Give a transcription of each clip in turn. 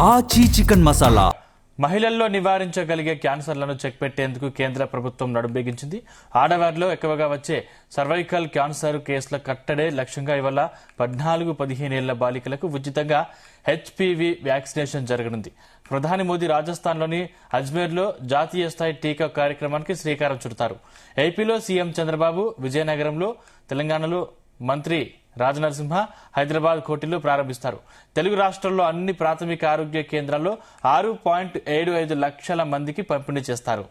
ఆచి చికెన్ మసాలా మహిళల్లో నివారించగలిగే క్యాన్సర్లను చెక్ పెట్టేందుకు కేంద్ర ప్రభుత్వం నడుంబిగించింది. ఆడవారిలో ఎక్కువగా వచ్చే సర్వైకల్ క్యాన్సర్ కేసుల కట్టడే లక్ష్యంగా ఇవాళ 14-15 ఏళ్ల బాలికలకు ఉచితంగా హెచ్పివి వ్యాక్సినేషన్ జరగనుంది. ప్రధాని మోదీ రాజస్థాన్లోని అజ్మీర్లో జాతీయ స్థాయి టీకా కార్యక్రమానికి శ్రీకారం చుడతారు. ఏపీలో సీఎం చంద్రబాబు, విజయనగరంలో, తెలంగాణలో మంత్రి రాజనరసింహ, హైదరాబాద్ కోటిలో ప్రారంభిస్తారు. తెలుగు రాష్ట్రాల్లో అన్ని ప్రాథమిక ఆరోగ్య కేంద్రాల్లో 6.75 లక్షల మందికి పంపిణీ చేస్తారు.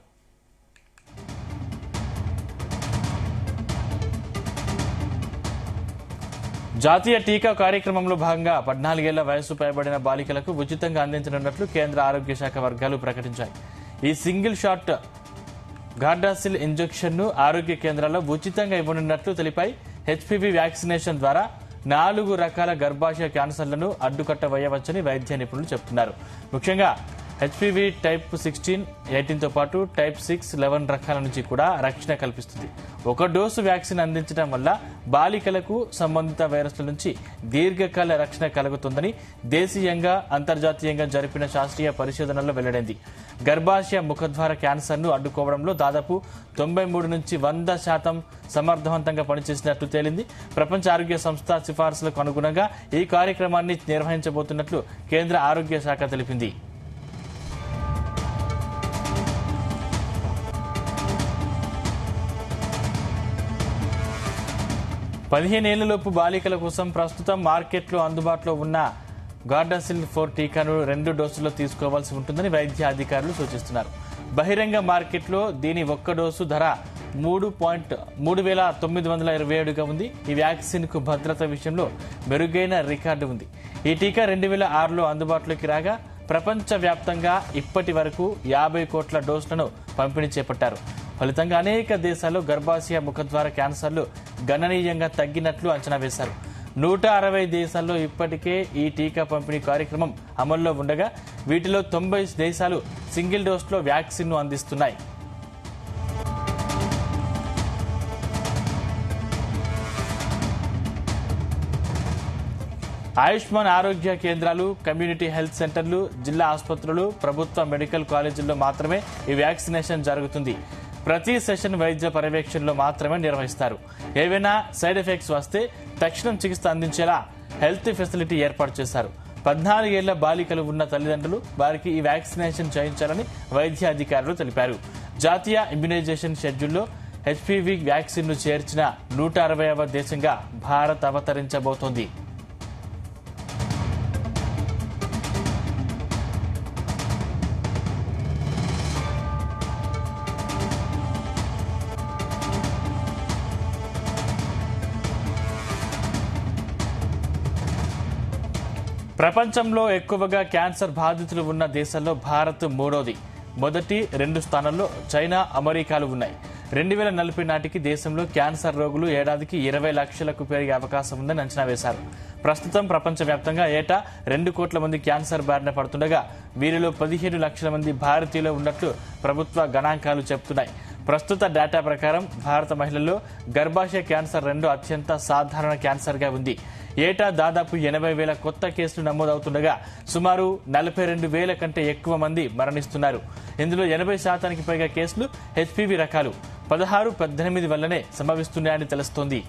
జాతీయ టీకా కార్యక్రమంలో భాగంగా 14 ఏళ్ల వయసు పైబడిన బాలికలకు ఉచితంగా అందించనున్నట్లు కేంద్ర ఆరోగ్య శాఖ వర్గాలు ప్రకటించాయి. ఈ సింగిల్ షాట్ గార్డాసిల్ ఇంజెక్షన్ ను ఆరోగ్య కేంద్రాల్లో ఉచితంగా ఇవ్వనున్నట్లు తెలిపాయి. హెచ్పివి వ్యాక్సినేషన్ ద్వారా 4 రకాల గర్భాశయ క్యాన్సర్లను అడ్డుకట్టవేయవచ్చని వైద్య నిపుణులు చెబుతున్నారు. ముఖ్యంగా హెచ్పివి టైప్ 16, 18తో పాటు టైప్ 6, 11 రకాల నుంచి కూడా రక్షణ కల్పిస్తుంది. ఒక డోసు వ్యాక్సిన్ అందించడం వల్ల బాలికలకు సంబంధిత వైరస్ల నుంచి దీర్ఘకాల రక్షణ కలుగుతుందని దేశీయంగా, అంతర్జాతీయంగా జరిపిన శాస్త్రీయ పరిశోధనల్లో వెల్లడైంది. గర్భాశయ ముఖద్వార క్యాన్సర్ను అడ్డుకోవడంలో దాదాపు 93 నుంచి 100% సమర్థవంతంగా పనిచేసినట్లు తేలింది. ప్రపంచ ఆరోగ్య సంస్థ సిఫార్సులకు అనుగుణంగా ఈ కార్యక్రమాన్ని నిర్వహించబోతున్నట్లు కేంద్ర ఆరోగ్య శాఖ తెలిపింది. పదిహేనేళ్లలోపు బాలికల కోసం ప్రస్తుతం మార్కెట్లో అందుబాటులో ఉన్న గార్డాసిల్ 4 టీకాను 2 డోసుల్లో తీసుకోవాల్సి ఉంటుందని వైద్య అధికారులు సూచిస్తున్నారు. బహిరంగ మార్కెట్లో దీని ఒక్క డోసు ధర 3,927గా ఉంది. ఈ వ్యాక్సిన్ కు భద్రత విషయంలో మెరుగైన రికార్డు ఉంది. ఈ టీకా 2006లో అందుబాటులోకి రాగా ప్రపంచ వ్యాప్తంగా ఇప్పటి వరకు 50 కోట్ల డోసులను పంపిణీ చేపట్టారు. ఫలితంగా అనేక దేశాల్లో గర్భాశయ ముఖద్వార క్యాన్సర్లు గణనీయంగా తగ్గినట్లు అంచనా వేశారు. 160 దేశాల్లో ఇప్పటికే ఈ టీకా పంపిణీ కార్యక్రమం అమల్లో ఉండగా వీటిలో 90 దేశాలు సింగిల్ డోస్లో వ్యాక్సిన్ ను అందిస్తున్నాయి. ఆయుష్మాన్ ఆరోగ్య కేంద్రాలు, కమ్యూనిటీ హెల్త్ సెంటర్లు, జిల్లా ఆసుపత్రులు, ప్రభుత్వ మెడికల్ కాలేజీల్లో మాత్రమే ఈ వ్యాక్సినేషన్ జరుగుతుంది. ప్రతి సెషన్ వైద్య పర్యవేక్షణలో మాత్రమే నిర్వహిస్తారు. ఏవైనా సైడ్ ఎఫెక్ట్స్ వస్తే తక్షణం చికిత్స అందించేలా హెల్త్ ఫెసిలిటీ ఏర్పాటు చేశారు. 14 ఏళ్ల బాలికలు ఉన్న తల్లిదండ్రులు వారికి ఈ వ్యాక్సినేషన్ చేయించాలని వైద్య అధికారులు తెలిపారు. జాతీయ ఇమ్యునైజేషన్ షెడ్యూల్లో హెచ్పివి వ్యాక్సిన్ ను చేర్చిన 160వ దేశంగా భారత్ అవతరించబోతోంది. ప్రపంచంలో ఎక్కువగా క్యాన్సర్ బాధితులు ఉన్న దేశాల్లో భారత్ మూడోది. మొదటి 2 స్థానాల్లో చైనా, అమెరికాలు ఉన్నాయి. 2040 నాటికి దేశంలో క్యాన్సర్ రోగులు ఏడాదికి 20 లక్షలకు పెరిగే అవకాశం ఉందని అంచనా వేశారు. ప్రస్తుతం ప్రపంచవ్యాప్తంగా ఏటా 2 కోట్ల మంది క్యాన్సర్ బారిన పడుతుండగా వీరిలో 15 లక్షల మంది భారతీయులు ఉన్నట్లు ప్రభుత్వ గణాంకాలు చెబుతున్నాయి. ప్రస్తుత డేటా ప్రకారం భారత మహిళల్లో గర్భాశయ క్యాన్సర్ 2వ అత్యంత సాధారణ క్యాన్సర్గా ఉంది. ఏటా దాదాపు 80,000 కొత్త కేసులు నమోదవుతుండగా సుమారు 42,000 కంటే ఎక్కువ మంది మరణిస్తున్నారు. ఇందులో 80% పైగా కేసులు హెచ్పివి రకాలు 16-18 వల్లనే సంభవిస్తున్నాయని తెలుస్తోంది.